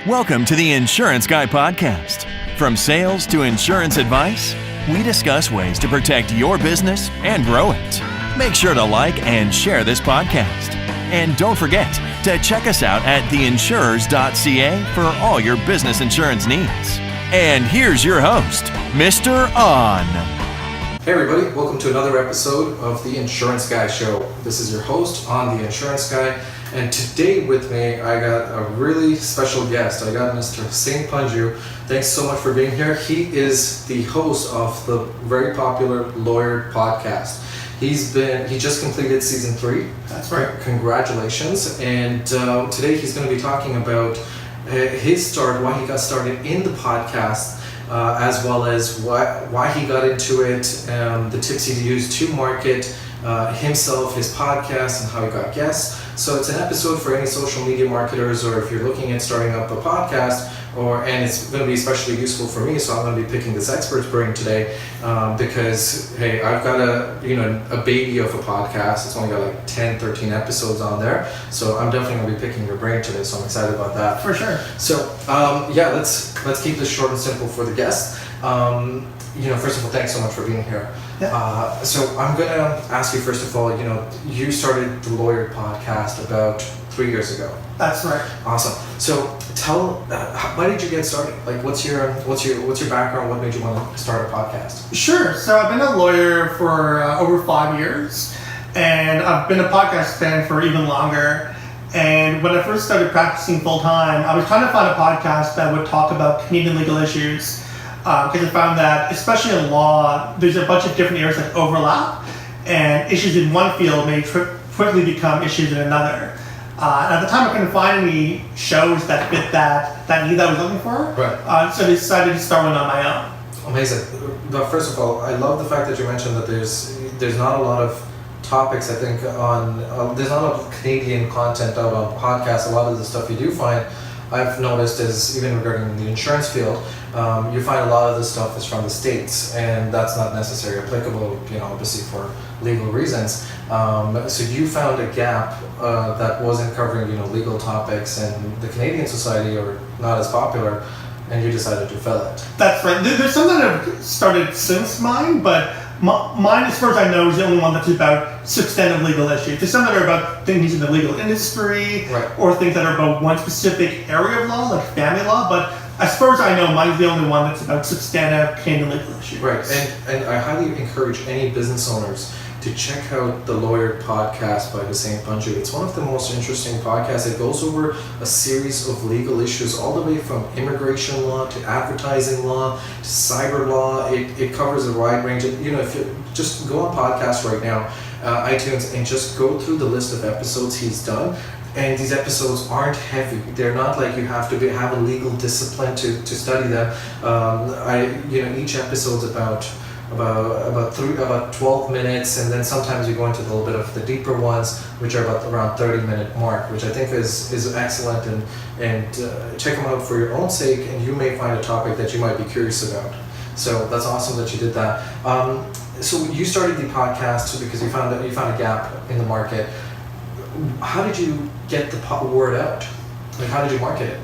Welcome to the Insurance Guy Podcast. From sales to insurance advice, we discuss ways to protect your business and grow it. Make sure to like and share this podcast. And don't forget to check us out at theinsurers.ca for all your business insurance needs. And here's your host, Mr. On. Hey everybody, welcome to another episode of the Insurance Guy Show. This is your host, On the Insurance Guy, and today with me I got a really special guest. I got Mr. Husein. Thanks so much for being here. He is the host of the very popular Lawyer podcast. He just completed season 3. That's right. Congratulations. And today he's going to be talking about his start, why he got started in the podcast, as well as why he got into it, the tips he used to market himself, his podcast, and how he got guests. So it's an episode for any social media marketers, or if you're looking at starting up a podcast, and it's going to be especially useful for me. So I'm going to be picking this expert's brain today because hey, I've got a baby of a podcast. It's only got like 10, 13 episodes on there. So I'm definitely going to be picking your brain today. So I'm excited about that. For sure. So let's keep this short and simple for the guests. First of all, thanks so much for being here. Yeah. So I'm going to ask you, first of all, you started the Lawyer podcast about 3 years ago. That's right. Awesome. So why did you get started? Like, what's your background? What made you want to start a podcast? Sure. So I've been a lawyer for over 5 years, and I've been a podcast fan for even longer. And when I first started practicing full time, I was trying to find a podcast that would talk about Canadian legal issues. Because I found that, especially in law, there's a bunch of different areas that overlap, and issues in one field may quickly become issues in another. And at the time, I couldn't find any shows that fit that need that I was looking for. Right. So I decided to start one on my own. Amazing. But first of all, I love the fact that you mentioned that there's not a lot of topics. I think there's not a lot of Canadian content out on podcasts. A lot of the stuff you do find, I've noticed, is even regarding the insurance field, you find a lot of the stuff is from the States, and that's not necessarily applicable, obviously for legal reasons. So you found a gap that wasn't covering, legal topics, and the Canadian society are not as popular, and you decided to fill it. That's right. There's some that have started since mine, but mine, as far as I know, is the only one that's about substantive legal issues. There's some that are about things in the legal industry, right, or things that are about one specific area of law, like family law, but as far as I know, mine's the only one that's about substantive Canadian legal issues. Right, and I highly encourage any business owners to check out the Lawyer podcast by Husein. It's one of the most interesting podcasts. It goes over a series of legal issues, all the way from immigration law to advertising law to cyber law. It covers a wide range of, if you just go on podcast right now, iTunes, and just go through the list of episodes he's done. And these episodes aren't heavy. They're not like you have to have a legal discipline to study them. Each episode's about 12 minutes, and then sometimes you go into a little bit of the deeper ones, which are about around 30-minute mark, which I think is excellent. And check them out for your own sake, and you may find a topic that you might be curious about. So that's awesome that you did that. So you started the podcast because you found a gap in the market. How did you get the word out? Like, how did you market it?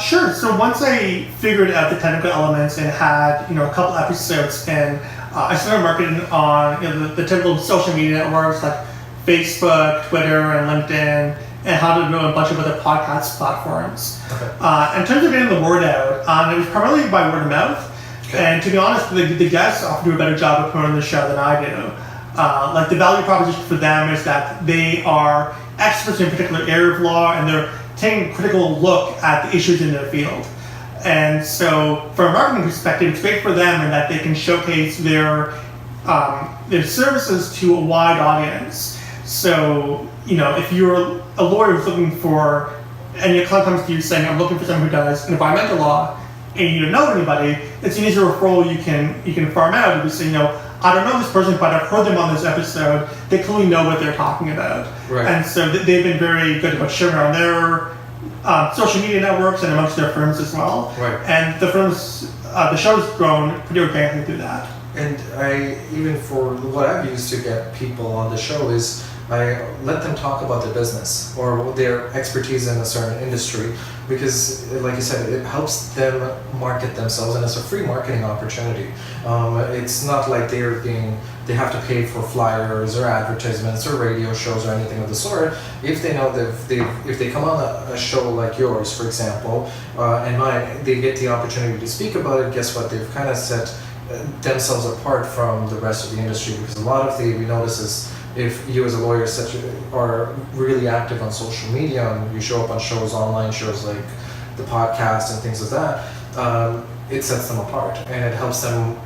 Sure. So once I figured out the technical elements and had a couple episodes, and I started marketing on the typical social media networks like Facebook, Twitter, and LinkedIn, and how to do a bunch of other podcast platforms. Okay. In terms of getting the word out, it was primarily by word of mouth. Okay. And to be honest, the guests often do a better job of promoting the show than I do. The value proposition for them is that they are experts in a particular area of law, and they're taking a critical look at the issues in their field. And so from a marketing perspective, it's great for them in that they can showcase their services to a wide audience. So, if you're a lawyer who's looking for, and your client comes to you saying, I'm looking for someone who does environmental law, and you don't know anybody, it's an easier referral you can farm out. You say, I don't know this person, but I've heard them on this episode. They clearly know what they're talking about. Right. And so they've been very good about sharing on their social media networks and amongst their firms as well. Right. And the show's grown pretty organically through that. And for what I've used to get people on the show is I let them talk about their business or their expertise in a certain industry, because, like you said, it helps them market themselves, and it's a free marketing opportunity. It's not like they have to pay for flyers or advertisements or radio shows or anything of the sort. If they know that if they come on a show like yours, for example, and mine, they get the opportunity to speak about it. Guess what? They've kind of set themselves apart from the rest of the industry, because a lot of we notice is, if you as a lawyer are really active on social media and you show up on shows, online shows like the podcast and things like that, it sets them apart, and it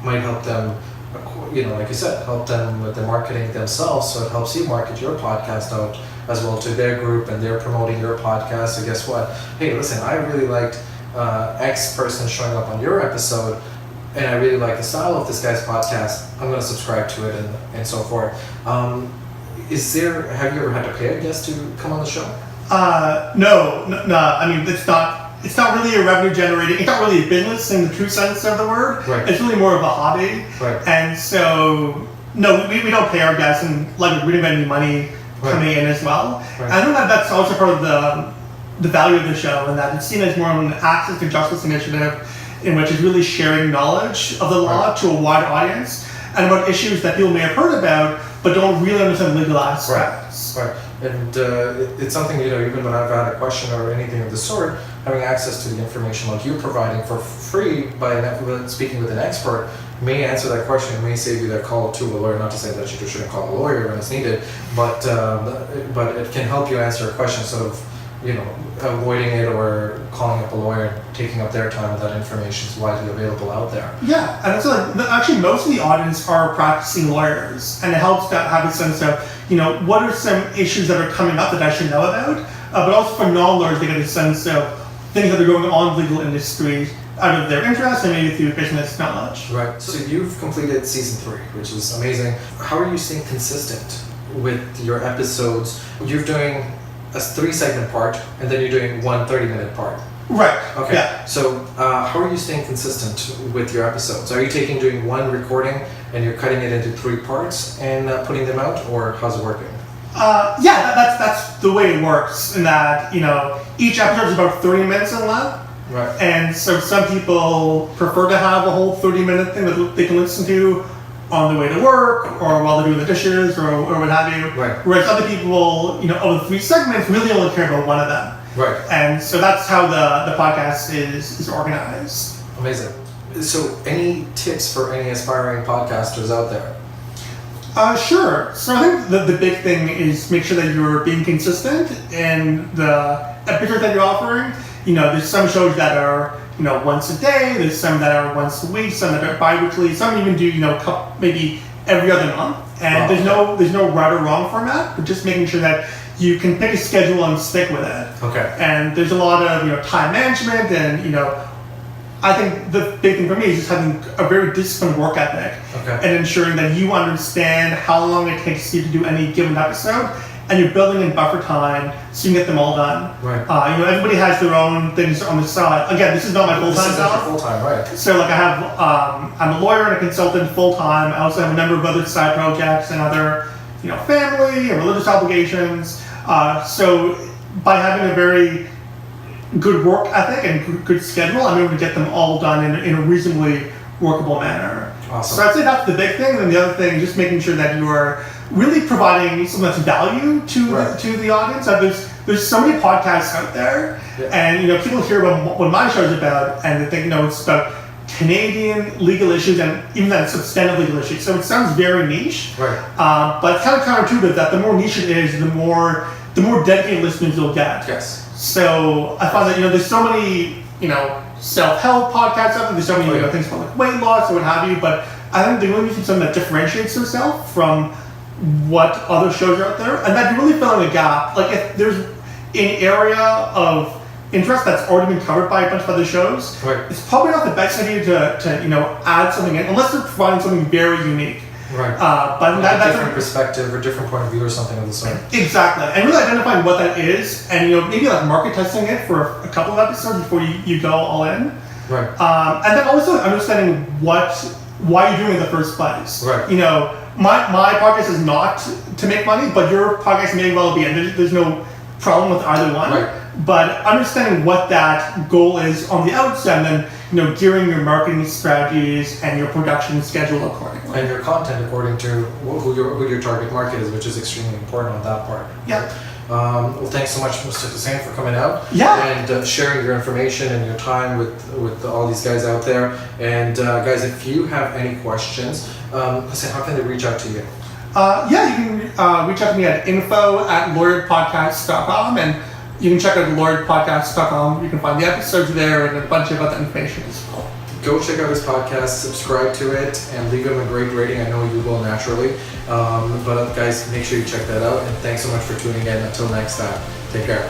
might help them, like you said, help them with the marketing themselves. So it helps you market your podcast out as well to their group, and they're promoting your podcast. So guess what? Hey, listen, I really liked X person showing up on your episode, and I really like the style of this guy's podcast. I'm going to subscribe to it, and so forth. Have you ever had to pay a guest to come on the show? No. I mean, it's not really a revenue generating. It's not really a business in the true sense of the word. Right. It's really more of a hobby. Right. And so, no, we don't pay our guests, and like we don't have any money coming in as well. Right. I think that's also part of the value of the show, and that it's seen as more of an access to justice initiative, in which it's really sharing knowledge of the law to a wide audience and about issues that people may have heard about but don't really understand legal aspects. Right. And it's something, even when I've had a question or anything of the sort, having access to the information like you're providing for free by speaking with an expert may answer that question, may save you that call to a lawyer. Not to say that you shouldn't call a lawyer when it's needed, but it can help you answer a question, sort of, avoiding it or calling up a lawyer and taking up their time. With that information is widely available out there. Yeah, and it's actually most of the audience are practicing lawyers, and it helps to have a sense of, what are some issues that are coming up that I should know about, but also for non-lawyers, they get a sense of things that are going on in the legal industry out of their interest and maybe through business knowledge. Right. So you've completed season 3, which is amazing. How are you staying consistent with your episodes? You're doing a 3-segment part, and then you're doing one 30-minute part. Right. Okay. Yeah. So how are you staying consistent with your episodes? Are you doing one recording and you're cutting it into 3 parts and putting them out, or how's it working? That's the way it works. In that, each episode is about 30 minutes in length. Right. And so some people prefer to have a whole 30-minute thing that they can listen to on the way to work, or while they're doing the dishes, or what have you. Right. Whereas other people, of the 3 segments, really only care about one of them. Right. And so that's how the podcast is organized. Amazing. So any tips for any aspiring podcasters out there? Sure. So I think the big thing is make sure that you're being consistent in the episodes that you're offering. There's some shows that are, once a day, there's some that are once a week, some that are bi-weekly, some even do, maybe every other month. And there's no right or wrong format, but just making sure that you can pick a schedule and stick with it. Okay. And there's a lot of, time management, and, I think the big thing for me is just having a very disciplined work ethic. Okay. And ensuring that you understand how long it takes you to do any given episode, and you're building in buffer time so you can get them all done. Right. Everybody has their own things on the side. Again, this is not my full-time job. Full-time, right. So I'm a lawyer and a consultant full-time. I also have a number of other side projects and other, family and religious obligations. So by having a very good work ethic and good schedule, I'm able to get them all done in a reasonably workable manner. Awesome. So I'd say that's the big thing. And the other thing is just making sure that you are really providing something that's value to the audience. There's so many podcasts out there, and people hear about what my show is about, and they think it's about Canadian legal issues, and even that substantive legal issues. So it sounds very niche, right? But it's kind of counterintuitive that the more niche it is, the more dedicated listeners you'll get. Yes. So I find that there's so many self-help podcasts out there. There's so many things about like weight loss or what have you. But I think they really need something that differentiates yourself from what other shows are out there, and that you're really filling a gap. Like if there's an area of interest that's already been covered by a bunch of other shows, it's probably not the best idea to add something in unless they're providing something very unique. Right. But like that's a different perspective or different point of view or something of the sort. Exactly. And really identifying what that is, and maybe like market testing it for a couple of episodes before you go all in. Right. And then also understanding why you're doing it in the first place. Right. my podcast is not to make money, but your podcast may well be, and there's no problem with either one. Right. But understanding what that goal is on the outset, and then gearing your marketing strategies and your production schedule accordingly. And your content according to who your target market is, which is extremely important on that part. Yeah. Well, thanks so much, Mr. Husein, for coming out and sharing your information and your time with all these guys out there. And guys, if you have any questions, Husein, how can they reach out to you? You can reach out to me at info@lawyeredpodcast.com, and you can check out lawyeredpodcast.com. You can find the episodes there and a bunch of other information as well. Go check out his podcast, subscribe to it, and leave him a great rating. I know you will naturally. But guys, make sure you check that out. And thanks so much for tuning in. Until next time, take care.